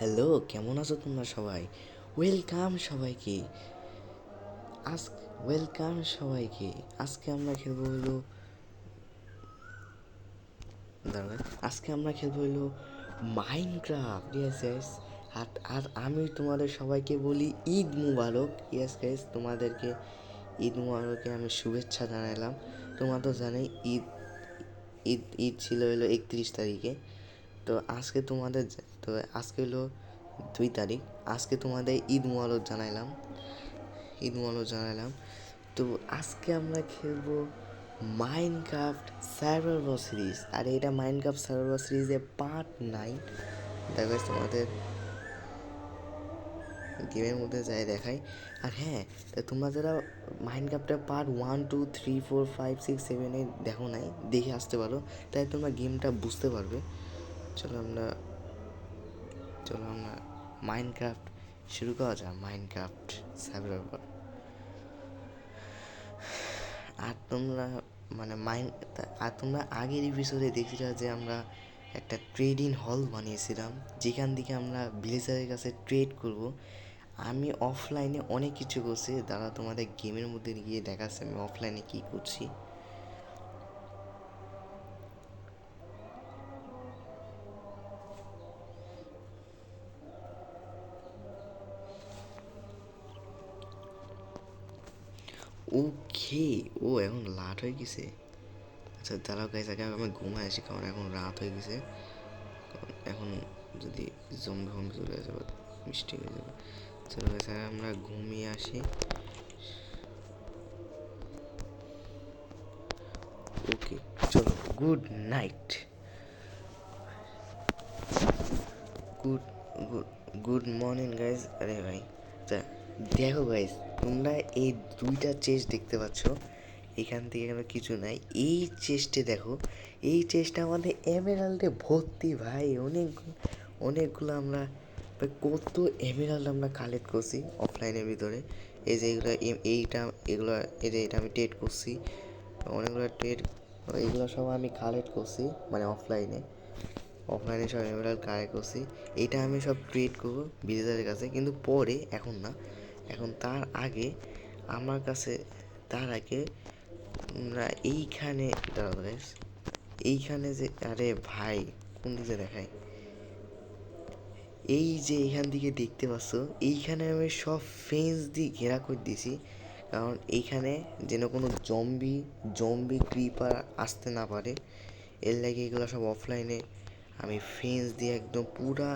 Hello, কেমন আছো তোমরা সবাই? ওয়েলকাম সবাইকে। আজ ওয়েলকাম সবাইকে। আজকে আমরা খেলবো হলো দাঁড়ান আজকে আমরা খেলবো হলো মাইনক্রাফট। Yes guys. আর আমি তোমাদের সবাইকে বলি ঈদ মুবারক। ইয়েস গাইস, তোমাদেরকে ঈদ মুবারকে আমি শুভেচ্ছা জানালাম। তোমরা তো জানোই ঈদ ঈদ ঈদ ছিল হলো 31 তারিখে। তো আজকে তোমাদের তো আজকে হলো 2 তারিখ। আজকে তোমাদের ঈদ মোবারক জানালাম। তো আজকে আমরা খেলবো মাইনক্রাফট সার্ভাইভাল সিরিজ। আর এটা মাইনক্রাফট সার্ভাইভাল সিরিজের পার্ট 9। দেখো তোমাদের গেমের মধ্যে যাই দেখাই। আর হ্যাঁ, তা তোমরা যারা মাইনক্রাফটের পার্ট 1, 2, 3, 4, 5, 6, 7, 8 দেখো নাই, দেখে আসতে পারো, তাই তোমরা গেমটা বুঝতে পারবে। চলো আমরা মাইনক্রাফট শুরু করা যাক। Minecraft survival. আর তোমরা মানে তোমরা আগের এপিসোডে দেখছিলা যে আমরা একটা ট্রেডিং হল বানিয়েছিলাম, যেখান থেকে আমরা ভিলেজারের কাছে ট্রেড করব। আমি অফলাইনে অনেক কিছু করছি, দাঁড়া তোমাদের গেমের মধ্যে গিয়ে দেখাচ্ছে আমি অফলাইনে কী করছি। ওকে, ও এখন লাট হয়ে গেছে। আচ্ছা দাঁড়াও গাইস, আগে আমি ঘুমায় আসি, কারণ এখন রাত হয়ে গেছে। এখন যদি জম্বি ফম্বি চলে যাবে মিষ্টি হয়ে যাবে। চলো গাইস, আগে আমরা ঘুমিয়ে আসি। ওকে, চলো, good night. Good good good morning guys. আরে ভাই, তা দেখো গাইজ, তোমরা এই দুইটা চেস্ট দেখতে পাচ্ছ, এখান থেকে কোনো কিছু নাই। এই চেস্টে দেখো, এই চেস্টটা আমাদের এমেরাল্ডে ভর্তি ভাই। অনেকগুলো আমরা কত এমেরাল্ড আমরা কালেক্ট করছি অফলাইনের ভিতরে। এই যে এটা আমি ট্রেড করছি, অনেকগুলো ট্রেড, এগুলো সব আমি কালেক্ট করছি মানে অফলাইনে সব এমেরাল্ড কালেক্ট করছি। এটা আমি সব ট্রেড করবো ভিলেজারের কাছে, কিন্তু পরে, এখন না। এখন তার আগে আমরা এইখানে দাঁড়াবো গাইস। এইখানে যে, আরে ভাই, কোন দিকে দেখাই, এই যে এখান থেকে দেখতে পাচ্ছ, এইখানে আমি সব ফেন্স দিয়ে ঘেরা করে দিয়েছি, কারণ এইখানে যেন কোনো জম্বি ক্রিপার আসতে না পারে। এর লাগে এগুলো সব অফলাইনে আমি ফেন্স দিয়ে একদম পুরা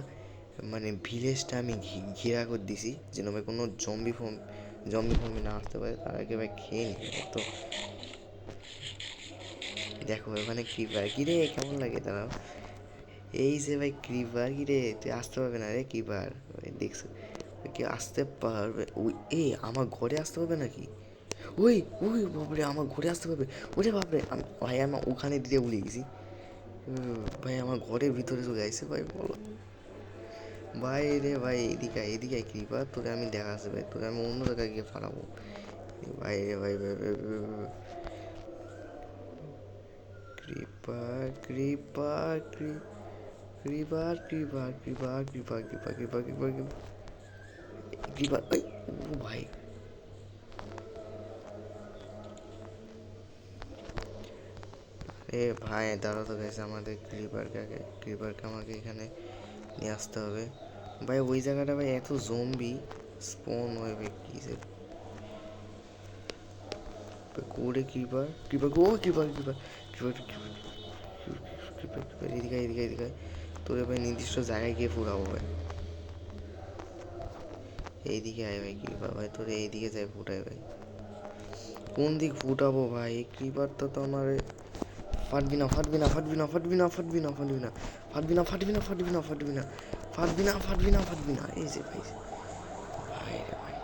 মানে ভিলেজটা আমি ঘেরা করে দিছি, যেন ভাই কোনো জম্বি ফম্বি না আসতে পারে। তার আগে ভাই খেয়ে নিই তো। দেখো ওখানে ক্রিপার, কিরে কেমন লাগে দাঁড়াও। এই যে ভাই ক্রিপার, কিরে তুই আসতে পারবে না রে ক্রিপার, দেখছো কি আসতে পারবে? ওই আমার ঘরে আসতে পারবে নাকি? ওই ওই বাবরে, আমার ঘরে আসতে পারবে? ওরে বাপরে, ভাই আমার ওখানে দিতে ভুলে গেছি। ভাই আমার ঘরের ভিতরে চলে আসছে ভাই, বলো ভাই রে ভাই। এদিকে ক্রিপার, তোকে আমি দেখাচ্ছি ভাই, তোকে আমি অন্য জায়গায় গিয়ে ফালাবো ভাই রে ভাই। Creeper creeper creeper creeper creeper creeper creeper creeper creeper creeper ও ভাই। ভাই দাঁড়া তো গেছে, আমাদের ক্রিপারকে আমাকে এখানে নিয়ে আসতে হবে ভাই। ওই জায়গাটা ভাই এত জম্বি স্পন হয় ভাই, কি যে করে ক্রিপার ও creeper creeper creeper creeper creeper এদিকে তোরে ভাই নির্দিষ্ট জায়গায় গিয়ে ফুরাবো ভাই। এইদিকে আয় ভাই ক্রিপার ভাই, তোরে এইদিকে যাই ফুটাই ভাই। কোন দিক ফুটাবো ভাই? ক্রিপার তো আমার ফাটবি না ফাটবি না ফাটবি না ফাটবি না ফাটবি না ফাটবি না ফাটবি না ফাটবি না ফাটবি না ফাটবি না ফাটবি না ফাটবি না ফাটবি না। এই যে ভাই, ভাই রে ভাই।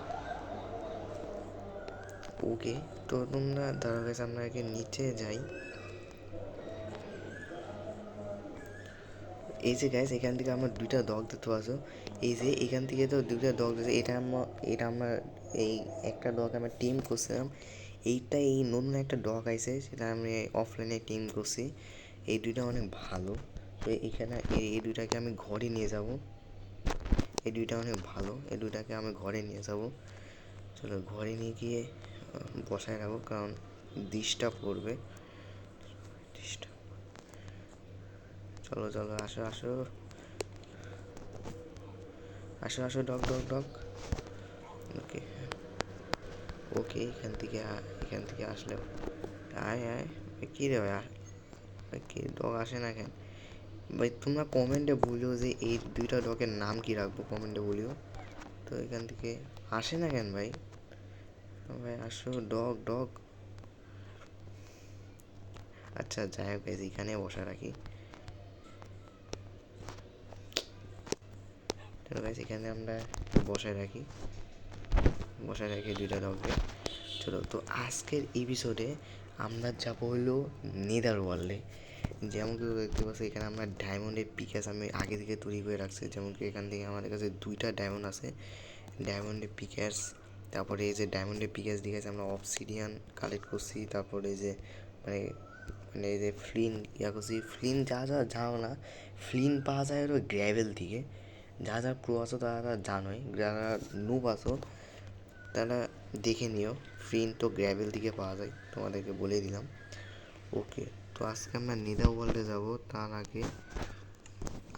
ওকে, তো তোমরা দাঁড়া গেছে, আমরা আগে নিচে যাই। এই যে গাইস, এখান থেকে আমার দুইটা ডগ দেখতে পাচ্ছ। এই যে এখান থেকে তো দুইটা ডগ দিয়েছে। এটা আমরা এই একটা ডগ আমরা টিম করছিলাম। এই নতুন একটা ডগ আইছে, সেটা আমি অফলাইনে টিম করছি। এই দুইটা অনেক ভালো। তো এখানে এই দুইটাকে আমি ঘরে নিয়ে যাব। এই দুইটা অনেক ভালো, এই দুইটাকে আমি ঘরে নিয়ে যাব। চলো ঘরে নিয়ে গিয়ে বসায় রাখবো, কারণ ডিস্টার্ব করবে। চলো চলো, আসো আসো আসো আসো, ডগ ডগ ডগ। ওকে ওকে, এখান থেকে আসলে আয় আয়। কী রে ভাই, কি ডগ আসে না কেন ভাই? তোমরা কমেন্টে বলিও যে এই দুইটা ডগের নাম কি রাখবো, কমেন্টে বলিও। তো এখান থেকে আসে না কেন ভাই? ভাই আসো, ডগ ডগ। আচ্ছা যাই হোক, এখানে বসা রাখি। চলো গাইস, এখানে আমরা বসায় রাখি দুইটা ডগকে। চলো, তো আজকের এপিসোডে আমরা যাবো হলো নেদার ওয়ার্ল্ডে। যেমন কি দেখতে পাচ্ছি, এখানে আমরা ডায়মন্ডের পিকাস আমি আগে থেকে তৈরি করে রাখছি। যেমন কি এখান থেকে আমাদের কাছে 2টা ডায়মন্ড আছে, ডায়মন্ডের পিকাস। তারপরে এই যে ডায়মন্ডের পিকাস দিয়ে গেছে আমরা অবসিডিয়ান কালেক্ট করছি। তারপরে এই যে মানে মানে এই যে ফ্লিন করছি। ফ্লিন যা না, ফ্লিন পাওয়া যায় হলো গ্র্যাভেল থেকে। যা প্রো আছো তারা জানোই, যারা নুব আছো তারা দেখে নিও। ফ্লিন তো গ্র্যাভেল থেকে পাওয়া যায়, তোমাদেরকে বলে দিলাম। ওকে, তো আজকে আমরা নেদার ওয়ার্ল্ডে যাব। তার আগে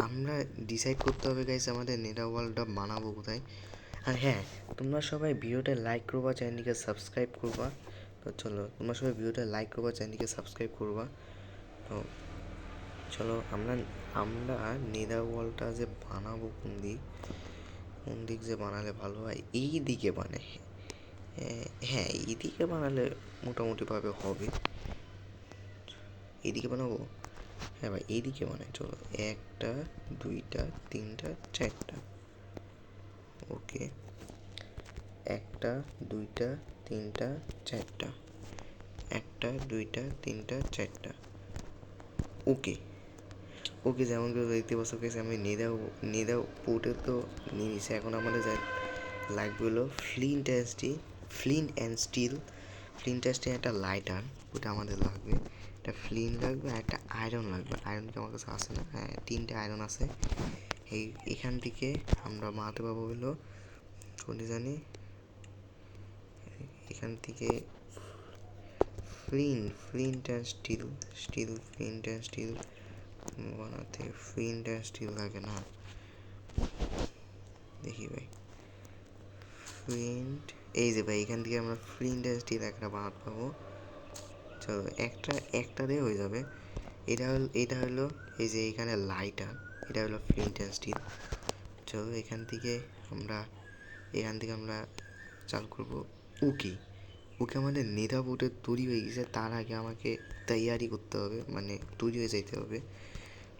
আমরা ডিসাইড করতে হবে গাইস আমাদের নেদার ওয়ার্ল্ডটা বানাবো কোথায়। আর হ্যাঁ, তোমরা সবাই ভিডিওটা লাইক করবা, চ্যানেলটিকে সাবস্ক্রাইব করবা। তো চলো, তোমরা সবাই ভিডিওটা লাইক করবা, চ্যানেলটিকে সাবস্ক্রাইব করবা। তো চলো, আমরা নেদার ওয়ার্ল্ডটা যে বানাবো কোন দিক যে বানালে ভালো হয়, এই দিকে বানাই। হ্যাঁ, এইদিকে বানালে মোটামুটিভাবে হবে। এইদিকে বানাবো, হ্যাঁ ভাই এইদিকে বানাই। চলো, 1টা 2টা 3টা 4টা। ওকে, 1টা 2টা 3টা 4টা, 1টা 2টা 3টা 4টা। ওকে ওকে, যেমন করে দেখতে পাচ্ছ গেছে আমি নেদা পোর্টে তো নিয়ে নিছি। এখন আমাদের যা লাগবে হলো flint and steel. Flint and steel একটা লাইটার, ওটা আমাদের লাগবে। একটা ফ্লিন লাগবে আর একটা আয়রন লাগবে। আয়রন কি আমার কাছে আছে না? হ্যাঁ, 3টে আয়রন আছে। এখান থেকে আমরা বানাতে পারবো হলো কোনটি জানি, এখান থেকে flint and steel flint and steel বানাতে ফ্লিন্ট অ্যান্ড স্টিল লাগে না। দেখি ভাই, ফ্লিন্ট, এই যে ভাই এখান থেকে আমরা ফ্লিন্ট অ্যান্ড স্টিল একটা বানাতে পাবো। চলো, একটা দিয়ে হয়ে যাবে। এটা হলো এই যে এখানে লাইটার, এটা হলো ফ্লিন্ট অ্যান্ড স্টিল। চলো, এখান থেকে আমরা চালু করবো। ওকে আমাদের নেদা বোর্ডে তৈরি হয়ে গেছে। তার আগে আমাকে তৈয়ারি করতে হবে, মানে তৈরি হয়ে যেতে হবে,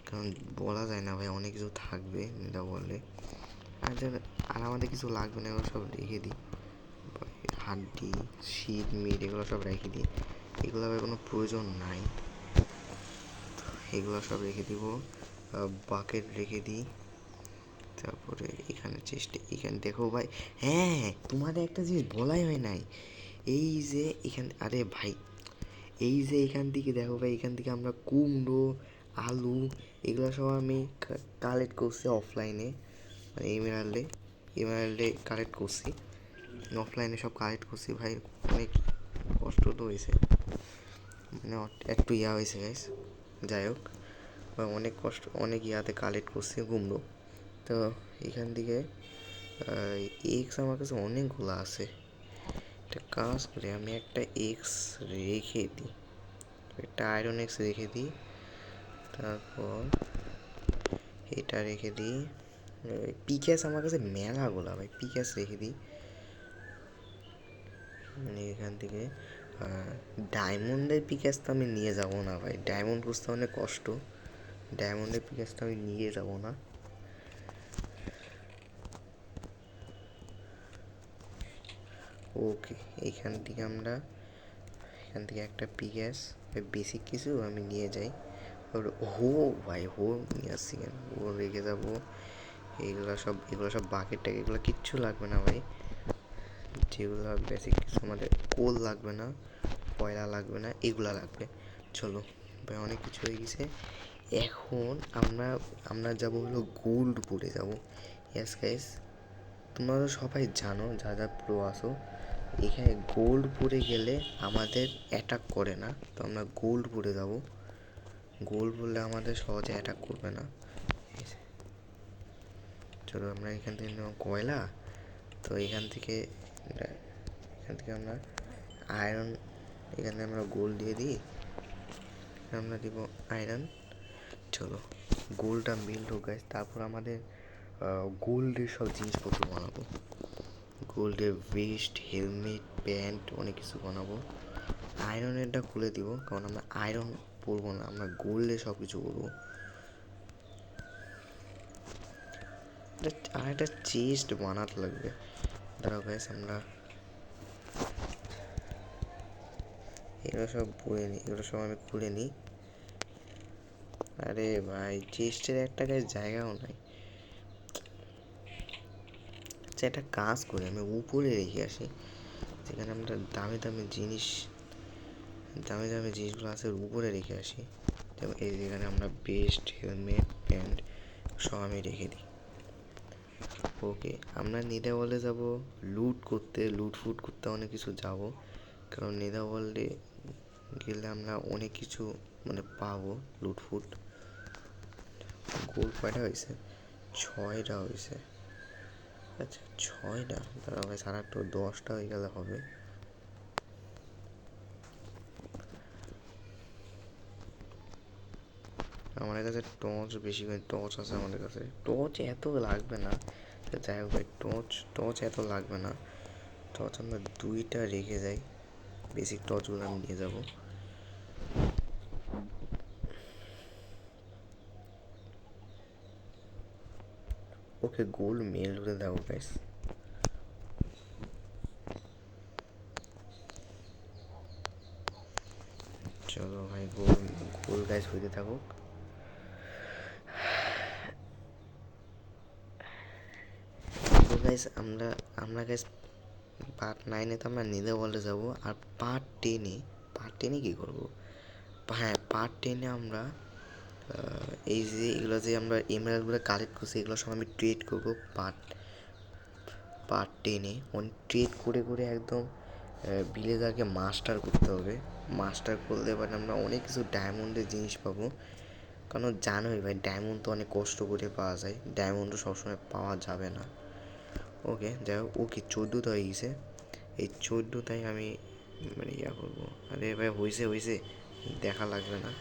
কারণ বলা যায় না ভাই, অনেক কিছু থাকবে নেদা বললে। আর আমাদের কিছু লাগবে না, এগুলো সব রেখে দিই। হাড্ডি, শীত, মিট এগুলো সব রেখে দিই। এগুলো আবার কোনো প্রয়োজন নাই, এগুলো সব রেখে দিব। বাকেট রেখে দিই। তারপরে এখানে দেখো ভাই, হ্যাঁ তোমাদের একটা জিনিস বলাই হয় নাই। এই যে আরে ভাই, এই যে এখান থেকে দেখো ভাই, এখান থেকে আমরা কুমড়ো, আলু এগুলো সব আমি কালেক্ট করছি অফলাইনে, মানে এমেরাল্ডে কালেক্ট করছি। অফলাইনে সব কালেক্ট করছি ভাই। অনেক কষ্ট তো হয়েছে, মানে একটু হয়েছে গাইস। যাই হোক ভাই, অনেক কষ্ট, অনেক কালেক্ট করছি কুমড়ো। তো এখান থেকে এক্স আমার কাছে অনেকগুলো আছে। একটা কাজ করে আমি একটা এক্স রেখে দিই, একটা আয়রন এক্স রেখে দিই। তারপর এটা রেখে দিই। পিক্যাস আমার কাছে মেলাগুলা ভাই, পিক্যাস রেখে দিই। মানে এখান থেকে ডায়মন্ডের পিক্যাস তো আমি নিয়ে যাব না ভাই, ডায়মন্ড খুঁজতে অনেক কষ্ট। ডায়মন্ডের পিক্যাসটা আমি নিয়ে যাব না। ওকে, এখান থেকে একটা পিক্যাস বেসিক কিছু আমি নিয়ে যাই। হো ভাই, হো নিয়ে আসছি কেন, হো রেখে যাবো। এগুলো সব বাকেট টাকে এগুলো কিচ্ছু লাগবে না ভাই। যেগুলো বেসিক কিছু, আমাদের কোল লাগবে না, কয়লা লাগবে না, এগুলা লাগবে। চলো ভাই, অনেক কিছু হয়ে গেছে। এখন আমরা যাব হলো গোল্ড পরে যাব। ইয়েস গাইস, তোমরা তো সবাই জানো যা প্রো আসো, এখানে গোল্ড পরে গেলে আমাদের অ্যাটাক করে না, তো আমরা গোল্ড পরে যাবো। গোল্ড পরলে আমাদের সহজে অ্যাটাক করবে না। চলো আমরা এখান থেকে নেব কয়লা, তো এখান থেকে আমরা আয়রন, এখানে আমরা গোল্ড দিয়ে দিই, আমরা দিব আয়রন। চলো গোল্ডটা মিল্ড হোক গাইস, তারপর আমাদের গোল্ডের সব জিনিসপত্র বানাবো। গোল্ডের ভেস্ট, হেলমেট, প্যান্ট, অনেক কিছু বানাবো। আয়রনেরটা খুলে দিব, কারণ আমরা আয়রন পরবো না, আমরা গোল্ডে সব কিছু করবো। আর একটা চেস্ট বানাতে লাগবে, দাঁড়াও গাইস, আমরা এগুলো সব পরে নিই, এগুলো সব আমি খুলে নিই। আরে ভাই চেস্টের একটা গায়ে জায়গাও নাই। আচ্ছা একটা কাজ করি, আমি উপরে রেখে আসি, যেখানে আমরা দামি দামি জিনিসগুলো আছে উপরে রেখে আসি। যেমন এই যেখানে আমরা বেস্ট, হেলমেট, প্যান্ট সব আমি রেখে দিই। ওকে, আমরা নেদা ওয়ার্ল্ডে যাব লুট করতে, লুট ফুট করতে অনেক কিছু যাব, কারণ নেদা ওয়ার্ল্ডে গেলে আমরা অনেক কিছু মানে পাবো লুট ফুট। গোল কয়টা হয়েছে? 6টা হয়েছে। আচ্ছা 6টা, তারা ভাই সারা একটু 10টা হয়ে গেলে হবে। আমাদের কাছে টর্চ বেশি করে, টর্চ আছে আমাদের কাছে, টর্চ এত লাগবে না। যাই হোক ভাই, টর্চ এত লাগবে না, টর্চ আমরা 2টা রেখে যাই, বেসিক টর্চগুলো আমি নিয়ে যাব। ওকে গোল্ড মেল হতে দাও গাইস। চলো ভাই গোল্ড গাইস হইতে থাকুক। তো গাইস আমরা গাইস পার্ট 9-এ তো আমরা নেদা ওয়ার্ল্ডে যাবো, আর পার্ট টেনে কী করবো? হ্যাঁ পার্ট 10-এ আমরা এই যে এগুলো যে আমরা এমরাল্ডগুলো কালেক্ট করছি, এগুলো সব আমি ট্রেড করবো পার্ট 10-এ। ট্রেড করে করে একদম ভিলেজারকে মাস্টার করতে হবে। মাস্টার করলে এবার আমরা অনেক কিছু ডায়মন্ডের জিনিস পাবো, কারণ জানোই ভাই ডায়মন্ড তো অনেক কষ্ট করে পাওয়া যায়, ডায়মন্ডও সবসময় পাওয়া যাবে না। ওকে যাই হোক, ওকে 14টা হয়ে গেছে, এই 14টাই আমি মানে ইয়া করবো। আরে ভাই হয়েছে, দেখা লাগবে না।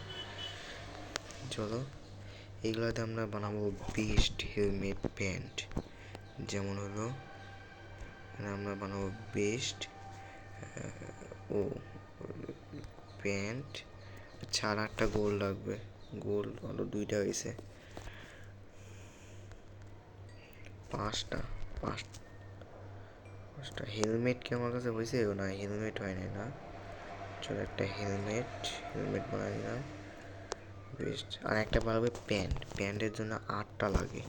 চলো এইগুলোতে আমরা বানাবো বেস্ট হেলমেট, প্যান্ট, যেমন হলো আমরা বানাবো বেস্ট ও প্যান্ট। ছাড় 8টা গোল্ড লাগবে, গোল্ড হলো 2টা হয়েছে, 5টা। পাঁচটা হেলমেট কি আমার কাছে হয়েছে? না হেলমেট হয় নাই না। চলো একটা হেলমেট বানাই দিলাম বেস্ট। আর একটা বানাবে প্যান্টের জন্য 8টা লাগে,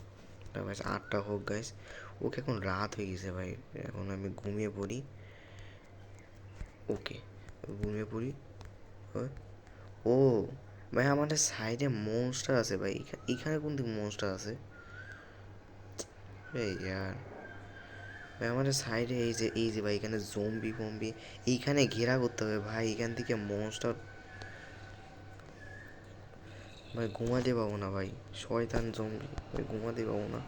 8টা হোক গাইস। ওকে এখন রাত হয়ে গেছে ভাই, এখন আমি ঘুমিয়ে পড়ি। ওকে ঘুমিয়ে পড়ি। ও ভাই আমাদের সাইডে মনস্টার আছে ভাই, এখানে কোন দিকে মনস্টার আছে? এই ইয়ার ভাই আমাদের সাইডে এই যে ভাই এখানে জম্বি ফম্বি, এইখানে ঘেরা করতে হবে ভাই, এখান থেকে মনস্টার। ভাই ঘুমাতে পাবো না ভাই, শয়তান জম্বি, ভাই ঘুমাতে পাবো না।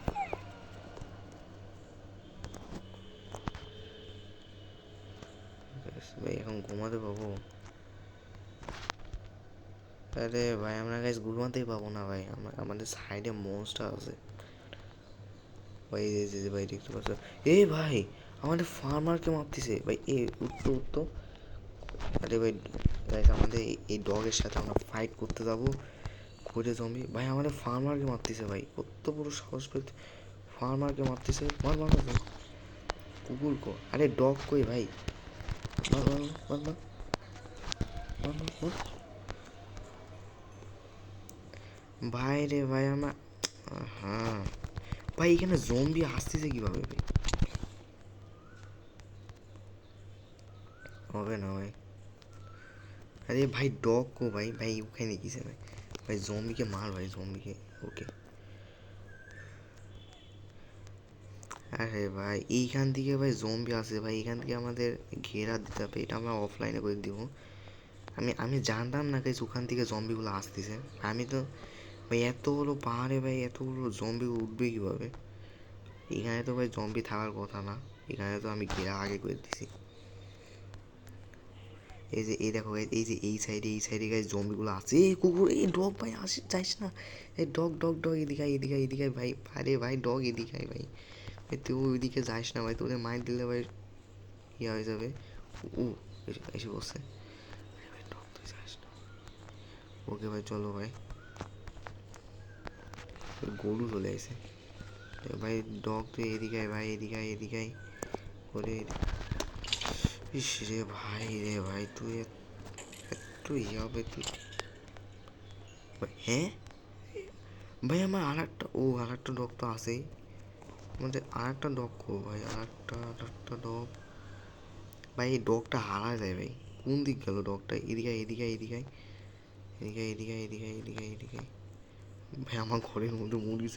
ভাই এখন ঘুমাতে পাবো? আরে ভাই আমরা গাইস ঘুমাতেই পাবো না ভাই, আমাদের সাইডে মনস্টার আছে ভাই। এই ভাই দেখতে পাচ্ছ? এ ভাই আমাদের ফার্মারকে মারতেছে ভাই, উঠতো। আরে ভাই গাইস আমাদের এই ডগের সাথে আমরা ফাইট করতে যাবো, করে জম্বি ভাই আমাদের ফার্মারকে মারতেছে ভাই, কত বড় সাহস পেতে ফার্মারকে মারতেছে। মার মার মার, কুকুর কো, আরে ডগ কই ভাই? মার মার মার মার মার মার মার। ভাই রে ভাই আমার, হ্যাঁ ভাই এখানে জম্বি আসতেছে কিভাবে ভাই? হবে না ভাই। আরে ভাই ডগ কো ভাই, ভাই ওখানে গেছে ভাই, ভাই জম্বিকে মার ভাই জম্বিকে। ওকে আরে ভাই এইখান থেকে ভাই জম্বি আসে ভাই, এখান থেকে আমাদের ঘেরা দিতে হবে, এটা আমরা অফলাইনে করে দিব। আমি আমি জানতাম না গাইস ওখান থেকে জম্বিগুলো আসতেছে। আমি তো ভাই এত বড় পাহাড়ে ভাই এত বড় জম্বি উঠবে কীভাবে? এখানে তো ভাই জম্বি থাকার কথা না, এখানে তো আমি ঘেরা আগে করে দিছি। এই যে এই দেখো এই যে এই সাইডে গাইস জম্বিগুলো আছে। এই কুকুর, এই ডগ ভাই আসি যাইস না। এই ডগ ডগ ডগ এদিকে আয়, এদিকে আয়, এদিকে আয় ভাই। আরে ভাই ডগ এদিকে আয় ভাই। ভাই তুই ওইদিকে যাইস না ভাই, তোদের মাইর দিলে ভাই ইয়ে হয়ে যাবে। ও এসে বসছে। ভাই ডগ তুই যাস না। ওকে ভাই চলো ভাই। গরু চলে আসে ভাই। ডগ তুই এদিকে আয় ভাই, এদিকে আয়, এদিকে আয় করে। ইস রে ভাই তুই একটু ইয়ে হবে তুই। হ্যাঁ ভাই আমার আর একটা ডগ তো আছেই আমাদের। আর একটা ডগ কো ভাই, আর একটা ডগ ভাই। এই ডগটা হারা যায় ভাই, কোন দিক গেল ডগটা? এদিকে এদিকে এদিকে এদিকে এদিকে এদিকে এদিকে এদিকে ভাই আমার ঘরের মধ্যে মুরগি।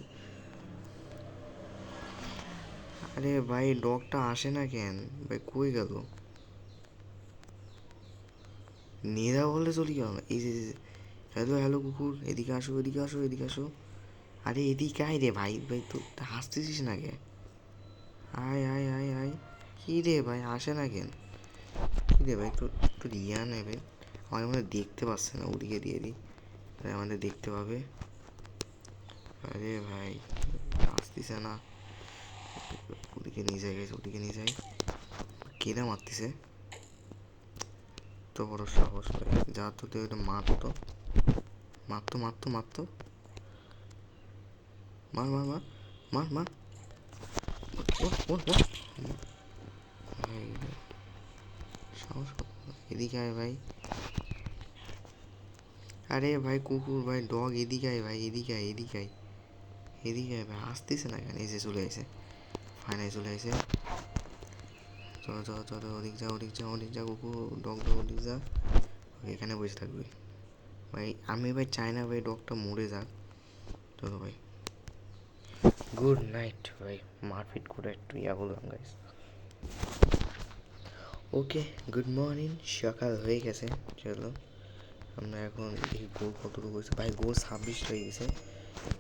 আরে ভাই ডগটা আসে না কেন ভাই, কই গেল? নেদা বলে চলি গেল না। এই যে হ্যালো হ্যালো কুকুর, এদিকে আসো এদিকে আসো এদিকে আসো। আরে এদিকে আয় রে ভাই, ভাই তুই হাসতেছিস না কে? আয় আয় আয় আয়। কী রে ভাই আসে না কেন? কী রে ভাই তোর ইয়া নেবে, আমার মনে দেখতে পাচ্ছে না, ওদিকে দিয়ে দিই আমাদের দেখতে পাবে। আরে ভাই আসতেছে না, ওদিকে নিয়ে যায় গেছে, ওদিকে নিয়ে যায়। কেনা মারতেছে, তো বড় সাহস ভাই। যা তো তুই ওটা মারতো মারতো মারতো মারতো। মার মার মার মার মার। সাহস এদিকে আয় ভাই। আরে ভাই কুকুর ভাই ডগ এদিকে আয় ভাই, এদিকে আয় এদিকে আয় এদিকে আয় ভাই। আসতেছে না কেন? এসে চলে এসে ফাইনালি চলে এসে। চলো চলো চলো, ওদিক যা ওদিক যা ওদিক যা কুকুর, ডগ ডগ ওদিক যা। এখানে বসে থাকবে ভাই। আমি ভাই চাই না ভাই ডগটা মরে যাক। চলো ভাই গুড নাইট ভাই। মারপিট করে একটু ইয়া বললাম গাইস। ওকে গুড মর্নিং, সকাল হয়ে গেছে। চলো আমরা এখন দেখি গোল কতটুকু হয়েছে ভাই। গোল 26 হয়ে গেছে।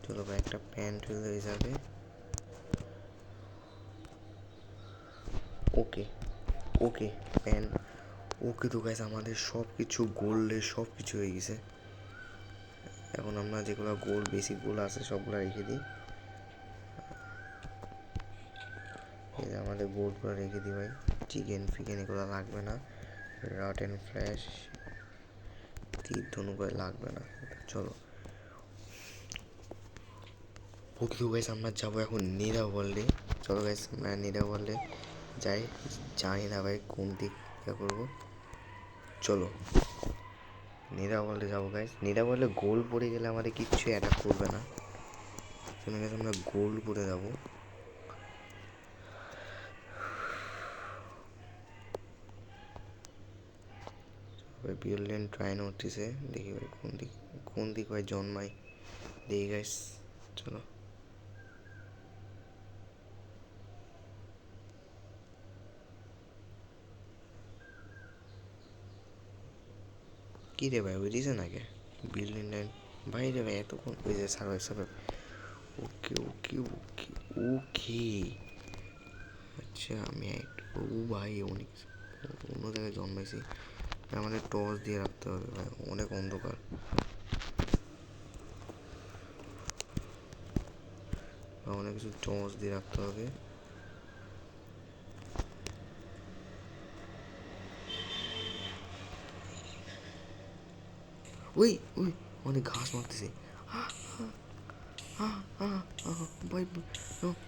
চলো ভাই একটা প্যান্ট হয়ে যাবে। ওকে ওকে প্যান্ট ওকে। তো গাইস আমাদের সব কিছু গোল্ডে সব কিছু হয়ে গেছে। এখন আমরা যেগুলো গোল বেসিক গোল আছে সবগুলো রেখে দিই। এই যে আমাদের গোলগুলো রেখে দিই ভাই। চিকেন ফিকেন এগুলো লাগবে না। রাট অ্যান্ড ফ্ল্যাশ তীর ধনু করে লাগবে না। চলো ওকে। তো গাইস আমরা যাবো এখন নেদা ওয়ার্ল্ডে। চলো গাইস আমরা নেদা ওয়ার্ল্ডে যাই। জানি না ভাই কোন দিক করবো। চলো নেদা ওয়ার্ল্ডে যাবো গাইস। নেদা ওয়ার্ল্ডে গোল পড়ে গেলে আমাদের কিচ্ছু অ্যাটাক করবে না। চলো গাইস আমরা গোল পড়ে যাবো। ভাই বিউলেন ট্রাই হচ্ছে, দেখি ভাই কোন দিক ভাই জন্মাই দেখি গাইস। চলো কী রে ভাই ওই দিছে নাকি বিল্ডিং লাইন? ভাই রে ভাই এতক্ষণ ওই যে সার্ভাইভ সার্ভাইভ। ওকে ওকে ওকে ওকে। আচ্ছা আমি ও ভাই অনেক অন্য জায়গায় জন্মাইছি। আমাদের টর্চ দিয়ে রাখতে হবে ভাই, অনেক অন্ধকার। অনেক কিছু টর্চ দিয়ে রাখতে হবে। ওই ওই অনেক ঘাস মারতেছে ভাই।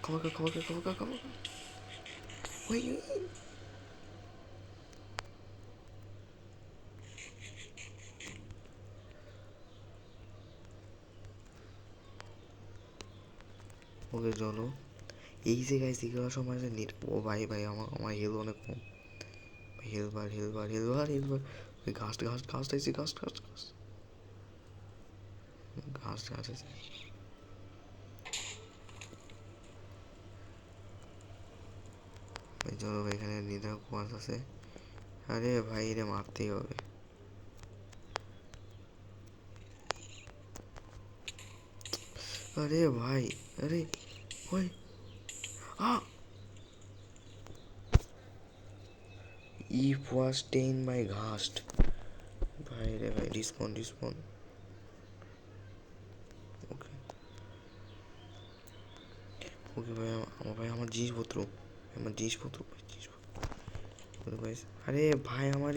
খাবার খা খাবার খা খাবার খা খাবার খা। ওই ওকে চলো। এই যে গাইস এগুলো সময় নেট। ও ভাই ভাই আমার হেল অনেক কম। হেলবার ওই ঘাসটা এসে ঘাস আছে। ভাই চলো ভাই, এখানে নিদার কোয়াস আছে। আরে ভাই এটা মারতেই হবে। আরে ভাই, আরে ভাই, ইফ ওয়াজ টেন বাই ঘাস্ট। ভাই রে ভাই, রিসপন রিসপন। ওকে ওকে ভাই, আমার ভাই আমার জিনিসপত্র, আমার জিনিসপত্র ভাই, জিনিসপত্র ভাই। আরে ভাই আমার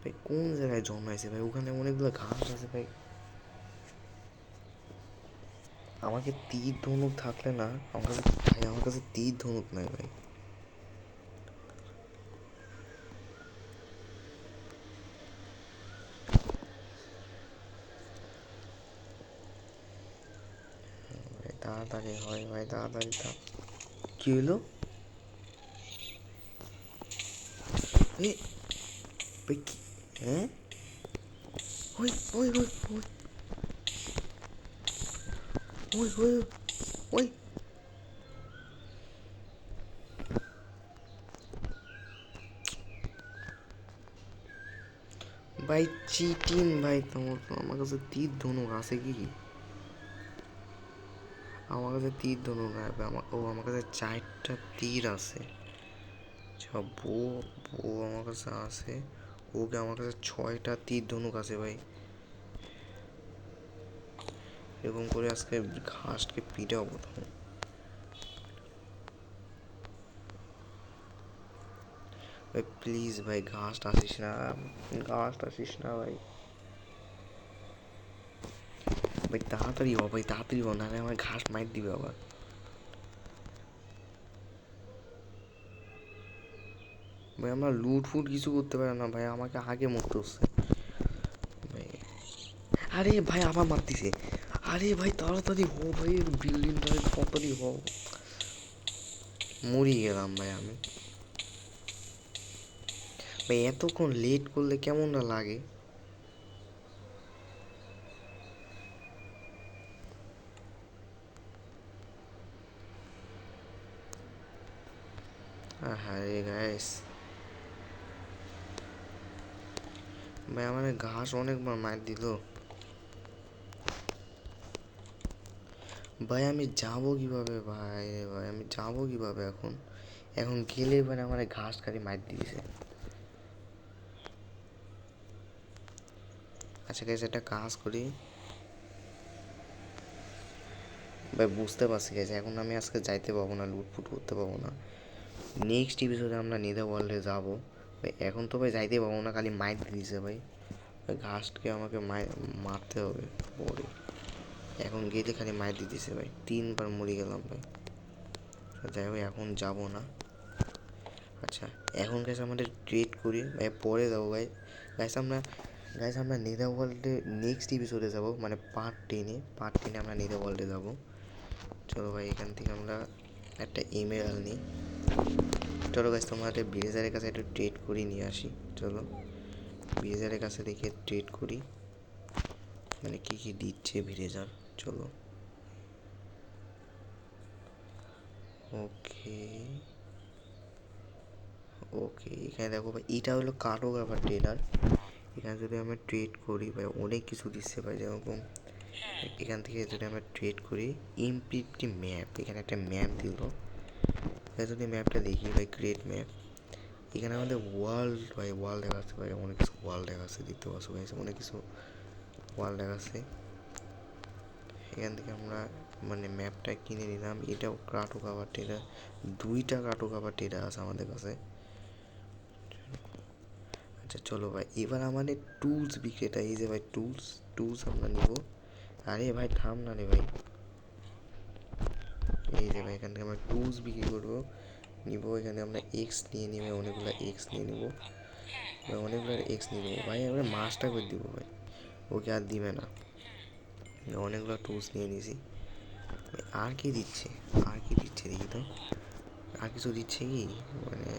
ভাই কোন জায়গায় জন্মাইছে ভাই? ওখানে অনেকগুলো ঘাস আছে ভাই। আমাকে তীর ধনুক থাকলে না, আমার কাছে ভাই, আমার কাছে তীর ধনুক নাই ভাই। ভাই তাড়াতাড়ি হয় ভাই, তাড়াতাড়ি থাক। কি হলো? এ ভাই কি? হ্যাঁ, ওই ওই ওই ওই ওই ওই ওই ভাই চিটিং ভাই, তোমার তো আমার কাছে তীর ধনুক আছে কি? আমার কাছে তীর ধনুক নাই ভাই, আমার কাছে 4টা তীর আছে। আচ্ছা বউ, বউ আমার কাছে আছে। ওকে আমার কাছে 6টা তীর ধনুক আছে ভাই। এরকম করে আজকে ঘাসকে পিটাবো তখন। ভাই প্লিজ ভাই, ঘাসটা আসিস না, ঘাসটা আসিস না ভাই। ভাই তাড়াতাড়ি হ ভাই, তাড়াতাড়ি হ, নাহলে আমার ঘাস মাইর দিবে আবার। ভাই আমরা লুট ফুট কিছু করতে পারি না ভাই, আমাকে আগে মরতে হচ্ছে ভাই। আরে ভাই আবার মারতেছে। আরে ভাই তাড়াতাড়ি হো ভাই, বিল্ডিংটা তাড়াতাড়ি হো। মরি গেলাম ভাই আমি। ভাই এতক্ষণ লেট করলে কেমনটা লাগে? আরে গাইস, ভাই আমার ঘাস অনেকবার মার দিল। ভাই আমি যাবো কিভাবে ভাই? ভাই আমি যাবো কিভাবে এখন? এখন গেলে এবার আমার ঘাস কাটি মার দিয়েছে। আচ্ছা গাইস, একটা কাজ করি ভাই, বুঝতে পারছি গাইস, এখন আমি আজকে যাইতে পারবো না, লুটফুট করতে পারবো না। নেক্সট এপিসোডে আমরা নেদার ওয়ার্ল্ডে যাবো ভাই। এখন তো ভাই যাইতে পারবো না, খালি মাইর দিয়েছে ভাই। ঘাসকে আমাকে মারতে হবে পরে। এখন গেলে খালি মাইর দিতেছে ভাই, 3বার মরে গেলাম ভাই। যাই হোক এখন যাবো না। আচ্ছা এখন গাইস আমাদের ট্রেড করি ভাই, পরে যাবো ভাই। গাইস আমরা নেদার ওয়ার্ল্ডে নেক্সট এপিসোডে যাবো, মানে পার্ট 10 আমরা নেদার ওয়ার্ল্ডে যাবো। চলো ভাই, এখান থেকে আমরা একটা ইমেল নিই। চলো গাইস, তোমাদের ব্লেজারের কাছে একটু ট্রেড করি নিয়ে আসি। চলো ব্লেজারের কাছে দেখে ট্রেড করি, মানে কী কী দিচ্ছে ব্লেজার। চলো ওকে ওকে, এখানে দেখো ভাই, এটা হলো কার্টোগ্রাফার ট্রেডার। এখানে যদি আমরা ট্রেড করি ভাই, অনেক কিছু দিচ্ছে ভাই, যেরকম এখান থেকে যদি আমরা ট্রেড করি ইমপ্লিটি ম্যাপ, এখানে একটা ম্যাপ দিল। যদি ম্যাপটা দেখি ভাই, গ্রেট ম্যাপ। এখানে আমাদের ওয়ার্ল্ড ভাই, ওয়ার্ল্ড দেখাচ্ছে ভাই, অনেক কিছু ওয়ার্ল্ড দেখাচ্ছে, দেখতে পাচ্ছ ভাই, অনেক কিছু ওয়ার্ল্ড দেখাচ্ছে। এখান থেকে আমরা মানে ম্যাপটা কিনে নিলাম। এটাও কার্টো কাভার টেরা, 2টা কার্টো কাভার টেরা আছে আমাদের কাছে। আচ্ছা চলো ভাই, এবার আমাদের টুলস বিক্রেতা, এই যে ভাই টুলস, টুলস আমরা নিব। আরে ভাই থাম না রে ভাই, এই যে ভাই এখান থেকে আমরা টুলস বিক্রি করবো, নিব। এখানে আমরা এক্স নিয়ে নিবে, অনেকগুলো এক্স নিয়ে নিব ভাই, অনেকগুলো এক্স নিয়ে নেবো ভাই। আমরা মাছটা করে দিব ভাই, ওকে আর দিবে না। অনেকগুলো টুলস নিয়ে নিয়েছি। আর কি দিচ্ছে, আর কি দিচ্ছে দেখি তো, আর কিছু দিচ্ছে কি মানে?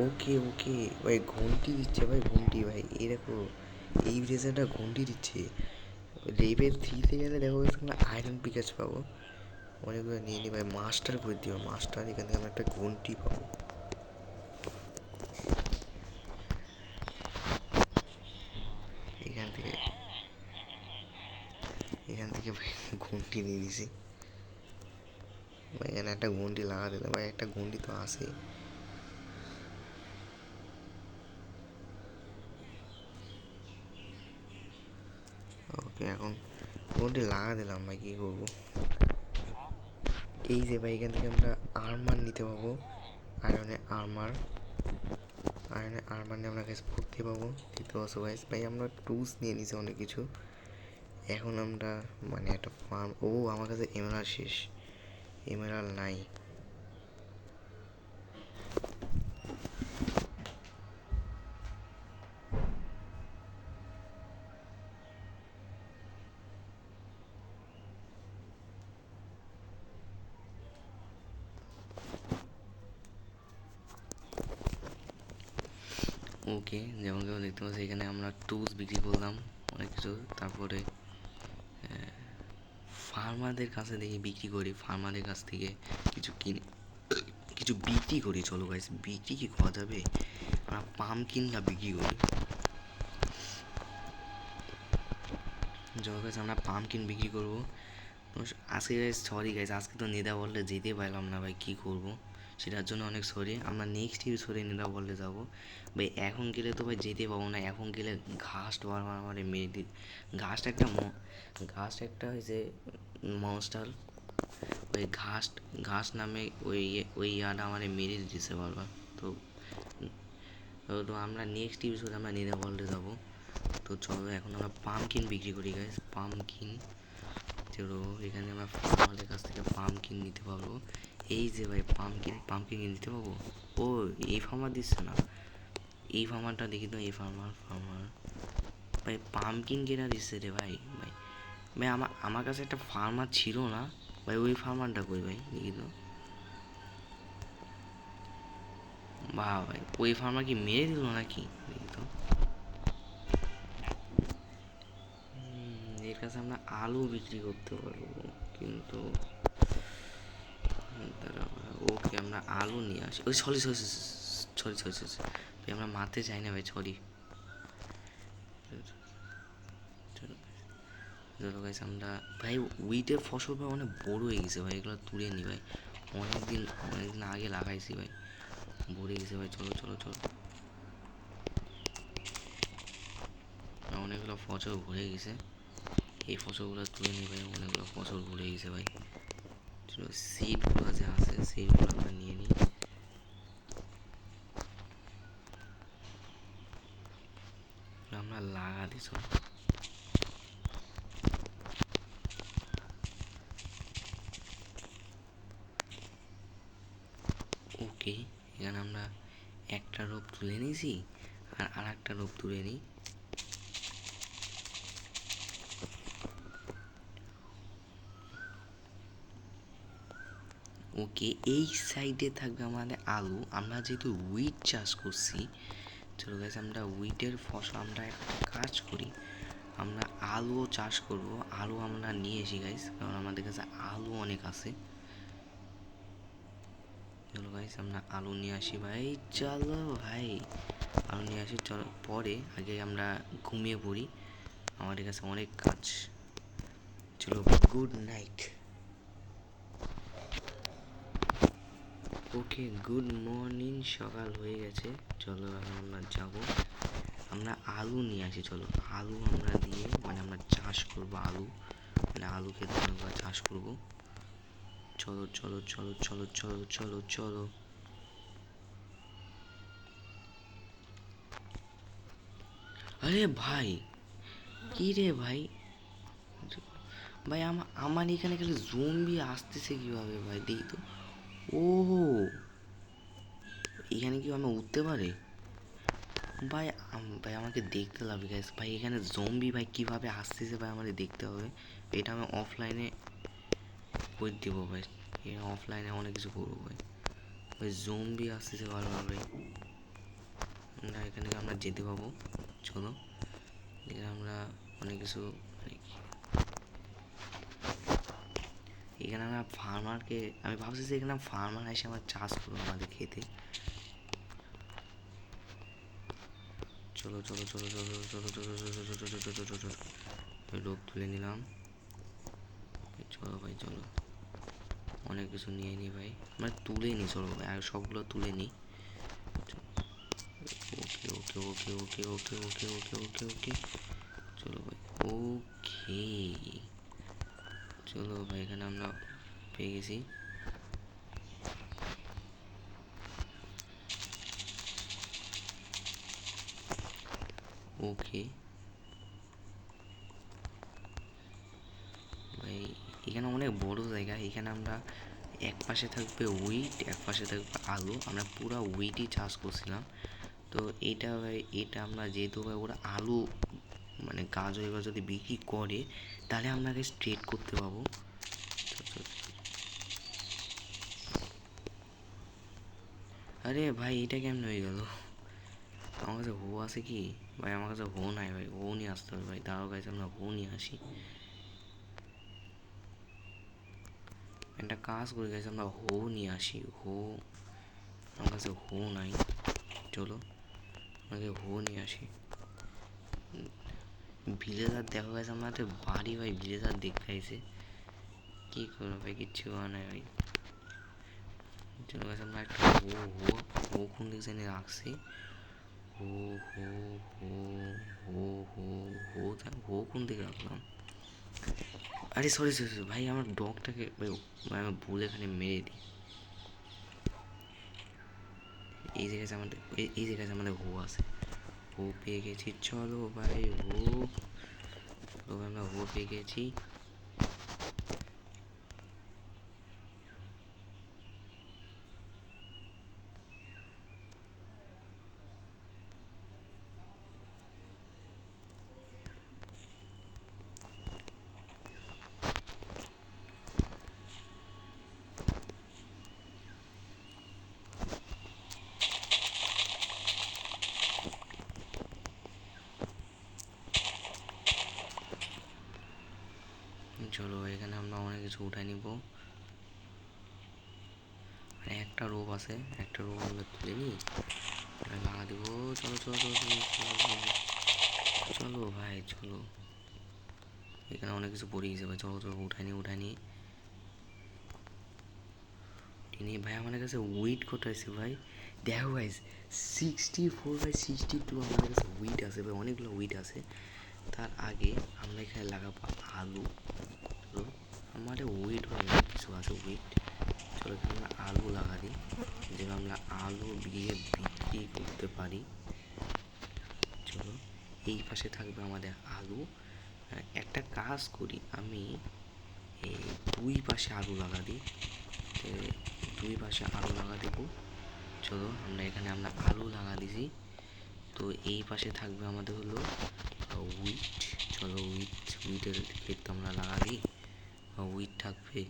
ওকে ওকে ভাই, ঘন্টি দিচ্ছে ভাই, ঘন্টি ভাই, এই দেখো এই ব্রেজারটা ঘন্টি দিচ্ছে। লেভেল 3-তে গেলে দেখো আমরা আয়রন পিকাচ পাবো। অনেকগুলো নিয়ে নিই ভাই। মাস্টার করে দিও, মাস্টার। এখান থেকে আমরা একটা ঘন্টি পাবো। এখান থেকে ভাই ঘন্টি নিয়ে নিছি ভাই। এখানে একটা ঘন্টি লাগা দিলে ভাই, একটা ঘন্টি তো আসেই। ওকে, এখন ঘন্টি লাগা দিলাম ভাই, কী করবো? এই যে ভাই, এখান থেকে আমরা আর্মার নিতে পাবো। আর্মার নিয়ে আমরা গাইস পড়তে পাবো। দেখতে পাচ্ছ গাইস ভাই, আমরা টুলস নিয়ে নিছি অনেক কিছু। এখন আমরা মানে একটা ফার্ম। আমার কাছে এমেরাল্ড শেষ, এমেরাল্ড নাই। ওকে, যেমন কেউ দেখতে পাচ্ছি এখানে আমরা টুলস বিক্রি করলাম অনেক কিছু। তারপরে ফার্মারদের কাছে দেখি বিক্রি করি, ফার্মারদের কাছ থেকে কিছু কিনে কিছু বিক্রি করি। চলো গাইস, বিক্রি কি করা যাবে? আমরা পামকিনটা বিক্রি করি। চলো গাইস, আমরা পামকিন বিক্রি করবো। তো আজকে গাইস সরি গাইস, আজকে তো নেদা বললে যেতে পারলাম না ভাই, কী করবো? সেটার জন্য অনেক সরি। আমরা নেক্সট এপিসোডে নেদা বললে যাবো ভাই। এখন গেলে তো ভাই যেতে পাবো না। এখন গেলে ঘাসটা বারবার আমার মেরে দি। ঘাসটা একটা হয়েছে মনস্টার। ওই ঘাস নামে ওই ইয়াটা আমার মেরে দিতেছে বারবার। তো তো আমরা নেক্সট এপিসোডে আমরা নেদা বললে যাবো। তো চলো এখন আমরা পামকিন বিক্রি করি গাইস, পামকিন। চলো এখানে আমরা ফার্মারদের কাছ থেকে পামকিন নিতে পারবো। এই যে ভাই পামকিন নিতে পারবো। ও, এই ফার্মার দিচ্ছে না, এই ফার্মারটা দেখি তো। এই ফার্মার ভাই পামকিন কেনা দিচ্ছে রে ভাই। ভাই ভাই আমার কাছে একটা ফার্মার ছিল না ভাই, ওই ফার্মারটা কই ভাই দেখি তো। বাহ ভাই, ওই ফার্মার কি মেরে দিল নাকি? দেখি তো। এর কাছে আমরা আলু বিক্রি করতে পারবো, কিন্তু ওকে আমরা আলু নিয়ে আসি। ওই sorry sorry sorry sorry sorry ভাই, আমরা মারতে চাই না ভাই, সরি। চলো গাইস, আমরা ভাই উইটের ফসল ভাই অনেক বড় হয়ে গেছে ভাই, এগুলো তুলে নি ভাই। অনেকদিন আগে লাগাইছি ভাই, ভরে গেছে ভাই। চলো চলো চলো, অনেকগুলো ফসল ভরে গেছে। এই ফসলগুলো তুলে নি ভাই, অনেকগুলো ফসল ভরে গেছে ভাই। চলো সিডগুলো যে আছে সিডগুলো আমরা নিয়ে নিই। আমরা লাগা দিই চলো। ওকে, এখানে আমরা একটা রোপ তুলে নিয়েছি, আর একটা রোপ তুলে নিই। ওকে, এই সাইডে থাকবে আমাদের আলু। আমরা যেহেতু উইট চাষ করছি, চলো গাইস আমরা উইটের ফসল আমরা একটা কাজ করি, আমরা আলুও চাষ করব। আলু আমরা নিয়ে এসি গাইস, কারণ আমাদের কাছে আলু অনেক আছে। চলো গাইস আমরা আলু নিয়ে আসি ভাই। চলো ভাই, আলু নিয়ে আসি। চলো পরে আগে আমরা ঘুমিয়ে পড়ি, আমাদের কাছে অনেক কাজ। চলো, গুড নাইট। ওকে, গুড মর্নিং। সকাল হয়ে গেছে, চলো এখন আমরা যাবো। আমরা আলু নিয়ে আসি। চলো আলু আমরা দিয়ে মানে আমরা চাষ করবো আলু, মানে আলু খেতে আমরা চাষ করবো। চলো চলো চলো চলো চলো চলো চলো। আরে ভাই, কি রে ভাই? ভাই আমার এখানে খালি জম্বি আসতেছে কিভাবে ভাই, দেখি তো। ও, এখানে কি আমি উঠতে পারি ভাই? ভাই আমাকে দেখতে লাগবে গাইস ভাই, এখানে জম্বি ভাই কিভাবে আসতেছে ভাই আমাদের দেখতে হবে। এটা আমি অফলাইনে করে দেবো ভাই, এটা অফলাইনে অনেক কিছু করবো ভাই। ভাই জম্বি আসতেছে বারবার ভাই, না এখানে আমরা যেতে পাবো। চলো, এখানে আমরা অনেক কিছু মানে এখানে আমরা ফার্মারকে, আমি ভাবছি যে এখানে ফার্মার এসে আমার চাষ করবো আমাদের খেতে। চলো চলো চলো চলো চলো চলো চলো চলো চলো চলো চলো চলো, রোগ তুলে নিলাম। চলো ভাই চলো, অনেক কিছু নিয়ে নিই ভাই, মানে তুলে নিই, চলো ভাই আর সবগুলো তুলে নিই। ওকে ওকে ওকে ওকে ওকে ওকে ওকে ওকে ওকে, চলো ভাই ওকে। চলো ভাই এখানে আমরা পেয়ে গেছি। ওকে ভাই, এখানে অনেক বড় জায়গা। এখানে আমরা এক পাশে থাকবে উইট, এক পাশে থাকবে আলু। আমরা পুরো উইটই চাষ করছিলাম। তো এটা ভাই, এটা আমরা যেহেতু ভাই ওরা আলু মানে গাছ এবার যদি বিক্রি করে তাহলে আপনাকে ট্রেড করতে পাবো। আরে ভাই এটা কেমন হয়ে গেল? আমার কাছে হো আছে কি ভাই? আমার কাছে হো নাই ভাই, হো নিয়ে আসতে হবে ভাই। তারও কাছে আমরা হো নিয়ে আসি। একটা কাজ করে গেছে, আমরা হো নিয়ে আসি। হো আমার কাছে হো নাই, চলো আমাকে হো নিয়ে আসি। ভিলেজার দেখা গেছে আমাদের বাড়ি ভাই, ভিলেজার দেখতে আইছে। কী করবো ভাই, কিচ্ছু করা নাই ভাই। চলো গেছে আমরা একটা হো হো হো কোন দিকে জেনে রাখছি। হো হো হো হো হো হো হো কোন দিকে রাখলাম? আরে সরি সরি সরি ভাই, আমার ডগটাকে ভাই আমি ভুল এখানে মেরে দিই। এই জায়গায় আমাদের এই জায়গায় আমাদের হো আছে। হো পেয়ে গেছি, চলো ভাই হো। চলো আমরা হো পেয়ে গেছি। চলো এখানে আমরা অনেক কিছু উঠাই নিব। মানে একটা রোপ আছে, একটা রোপ আমরা তুলে নিই, লাগা দিব। চলো চলো চলো চলো চলো চলো ভাই চলো, এখানে অনেক কিছু পড়ে গেছে ভাই। চলো চলো উঠাই নিই ভাই। আমাদের কাছে উইট কত আছে ভাই? দেখো ভাই 64/62 আমাদের কাছে উইট আছে ভাই, অনেকগুলো উইট আছে। তার আগে আমরা এখানে লাগাবো আলু। আমাদের উইট অনেক কিছু আছে উইট। চলো এখানে আমরা আলু লাগা দিই, যেন আমরা আলু দিয়ে বিক্রি করতে পারি। চলো এই পাশে থাকবে আমাদের আলু। একটা কাজ করি, আমি এই দুই পাশে আলু লাগা দিই, দুই পাশে আলু লাগা দেব। চলো আমরা এখানে আমরা আলু লাগা দিছি। তো এই পাশে থাকবে আমাদের হলো উইট। চলো উইটের ক্ষেত আমরা লাগা দিই, উইট থাকবে।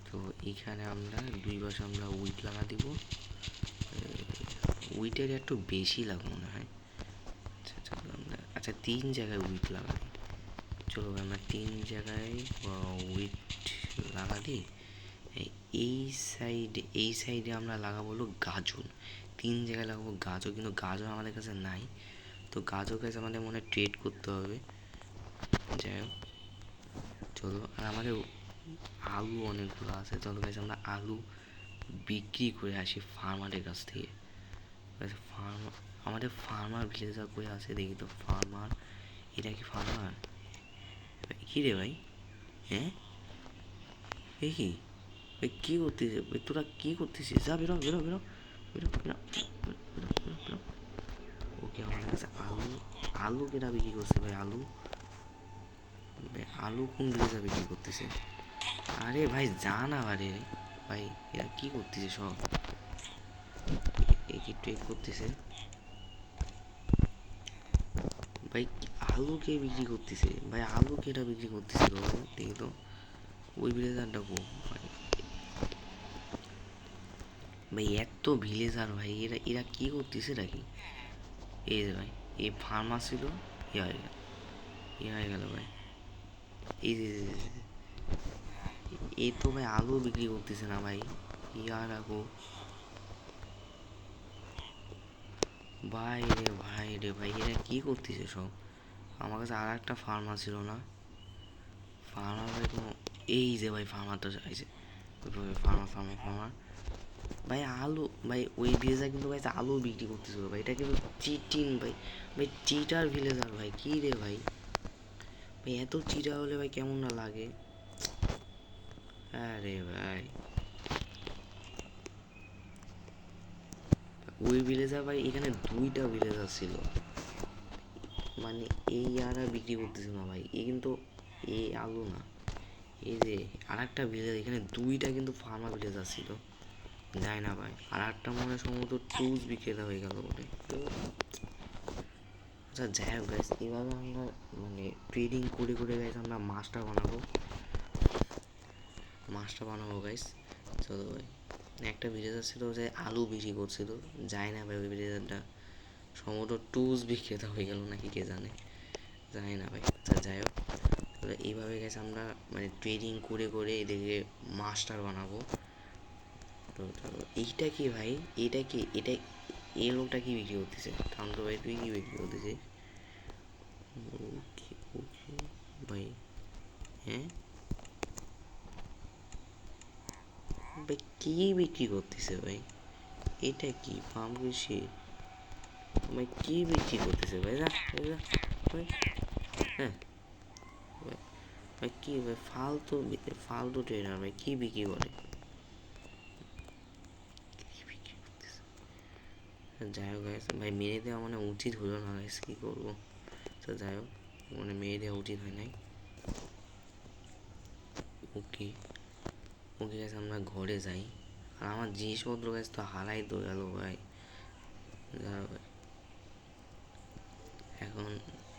তো এইখানে আমরা দুই পাশে আমরা উইট লাগা দিব। উইটের একটু বেশি লাগে মনে হয়। আচ্ছা চলো আমরা, আচ্ছা 3 জায়গায় উইট লাগা দিই। চলো আমরা 3 জায়গায় উইট লাগা দিই। এই সাইডে আমরা লাগাবো হলো গাজর। 3 জায়গায় লাগাবো গাজর, কিন্তু গাজর আমাদের কাছে নাই। তো গাজর কাছে আমাদের মনে ট্রেড করতে হবে। যাই হোক চলো, আর আমাদের আলু অনেকগুলো আছে। চলো গাইস আমরা আলু বিক্রি করে আসি ফার্মারের কাছ থেকে। আমাদের ফার্মার ভিলেজার করে আছে দেখি তো। ফার্মার, এটা কি ফার্মার? কী রে ভাই? হ্যাঁ এ কি ভাই, কী করতেছিস ভাই? তোরা কী করতেছিস? যা বেরো বেরো বেরো বেরো বেরো বেরো বেরো বেরো। ওকে আমাদের কাছে আলু, আলু কেটা বিক্রি করছে ভাই? আলু ভাই, আলু কোন ভিলেজার বিক্রি করতেছে? আরে ভাই যা না আরে ভাই, এরা কী করতেছে সব? এ কি ট্রেড করতেছে ভাই? আলু কে বিক্রি করতেছে ভাই? আলু কেটা বিক্রি করতেছে বাবু? দেখি তো ওই ভিলেজারটা কো ভাই। ভাই এত ভিলেজার ভাই, এরা এরা কি করতেছে নাকি? এই যে ভাই, এই ফার্মার ছিল, ইয়ে হয়ে গেল, ইয়ে হয়ে গেল ভাই। এই যে এই তো ভাই আলু বিক্রি করতেছে না ভাই, ইয়ার আগো ভাই রে ভাই, এরা কি করতেছে সব? আমার কাছে আর একটা ফার্মার ছিল না, ফার্মার ভাই কোনো, এই যে ভাই ফার্মারটা চাইছে, ফার্মার ভাই আলু ভাই, ওই ভিলেজার কিন্তু ভাই আলু বিক্রি করতেছিল ভাই, এটা কিন্তু চিটিং ভাই, ভাই চিটার ভিলেজার ভাই, কি রে ভাই, ভাই এত চিটা হলে ভাই কেমন না লাগে, আরে ভাই ওই ভিলেজার ভাই, এখানে দুইটা ভিলেজার ছিল, মানে এই আর বিক্রি করতেছিল না ভাই, এ কিন্তু এই আলু না, এই যে আর একটা ভিলেজ, এখানে দুইটা কিন্তু ফার্মা ভিলেজার ছিল, যায় না ভাই, আর একটা মনে হয় সম্ভবত টুলস বিক্রেতা হয়ে গেল বলে। আচ্ছা যাই হোক গাইস, এভাবে আমরা মানে ট্রেডিং করে করে গাইস আমরা মাছটা বানাবো গাইস। চলো ভাই, একটা ভিলেজার ছিল যে আলু বিক্রি করছিল, যায় না ভাই ওই ভিলেজারটা সম্ভবত টুলস বিক্রেতা হয়ে গেল নাকি কে জানে, যায় না ভাই। আচ্ছা যাই হোক, তাহলে এইভাবে গেছে আমরা মানে ট্রেডিং করে করে এদেরকে মাস্টার বানাবো। তো চলো, এইটা কি ভাই, এটা কি, এটা এই লোকটা কি বিক্রি করতেছে, কারণ তো ভাই তুই কি বিক্রি করতেছিস? ওকে ওকে ভাই, হ্যাঁ ভাই কি বিক্রি করতেছে ভাই, এটা কি ফার্ম কৃষি ভাই, কি বিক্রি করতেছে ভাই, ভাই, হ্যাঁ ভাই, ভাই কি ভাই, ফালতু ট্রেনার ভাই, কি বিক্রি করে, কি বিক্রি করতেছে? যাই হোক গাইস, ভাই মেরে দেওয়া মানে উচিত হলো না গাইস, কি করবো, তো যাই হোক, মানে মেরে দেওয়া উচিত হয় নাই। ওকে ওকে গাইস, আমরা ঘরে যাই, আর আমার জিনিসপত্র গাইস তো হারাই তো গেল ভাই, ভাই এখন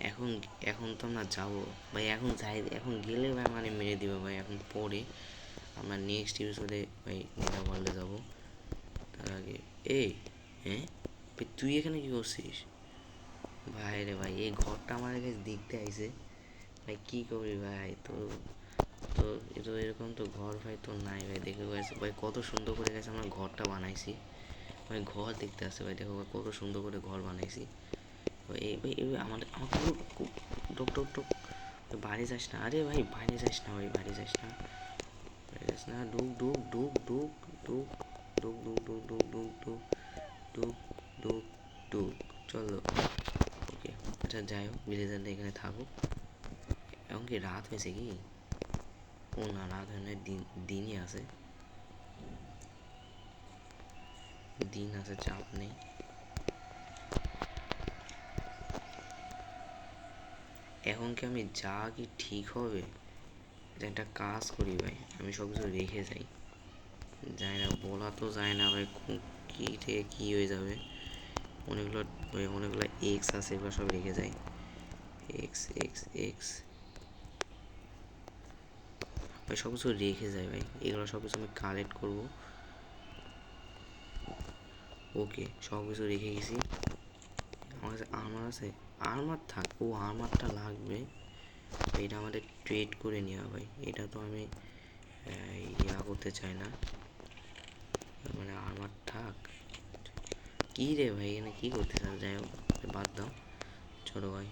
এখন এখন তো আমরা যাবো ভাই, এখন যাই, এখন গেলে ভাই মানে মেরে দিবে ভাই, এখন পরে আমরা নেক্সট এপিসোডে ভাই নেতা ওয়ার্ল্ডে যাবো, তার আগে এই, হ্যাঁ তুই এখানে কি করছিস? ভাই রে ভাই, এই ঘরটা আমার কাছে দেখতে আইছে ভাই, কি করবি ভাই, তো তো তো এরকম তো ঘর ভাই তো নাই ভাই, দেখে গেছে ভাই কত সুন্দর করে গেছে আমরা ঘরটা বানাইছি ভাই, ঘর দেখতে আসছে ভাই, দেখো কত সুন্দর করে ঘর বানাইছি এই ভাই, আমাদের আমাকে ডক ডক ডক, বাড়ি যাস না, আরে ভাই বাইরে যাস না ভাই, বাড়ি যাস না, বাড়ি যাস না, ডুক ডুক ডুক ডুক ডুক ডুক ডুক ডুক ডুক ডুক ডুক ডুক ডুক ডুক, চলো ওকে। আচ্ছা যাই হোক, ভিলেজারটা এখানে থাকুক, এখন কি রাত হয়েছে কি? ও না, রাত হয় না, দিনই আছে, দিন আছে, চাপ নেই। এখন কি আমি যা কি ঠিক হবে? একটা কাজ করি ভাই, আমি সব কিছু রেখে যাই, যায় না বলা তো যায় না ভাই, কী থেকে কী হয়ে যাবে, অনেকগুলো অনেকগুলো এক্স আছে, এগুলো সব রেখে যাই, এক্স এক্স এক্স ভাই, সব কিছু রেখে যায় ভাই, এগুলো সব কিছু আমি কালেক্ট করবো। ওকে সব কিছু রেখে গেছি, আমার কাছে আর্মার আছে, আর্মার থাক, ও আর্মারটা লাগবে, এটা আমাদের ট্রেড করে নেওয়া ভাই, এটা তো আমি ইয়া করতে চাই না, মানে আর্মার থাক, কী রে ভাই এখানে কী করতে চান, যাই হোক বাদ দাও, চলো ভাই,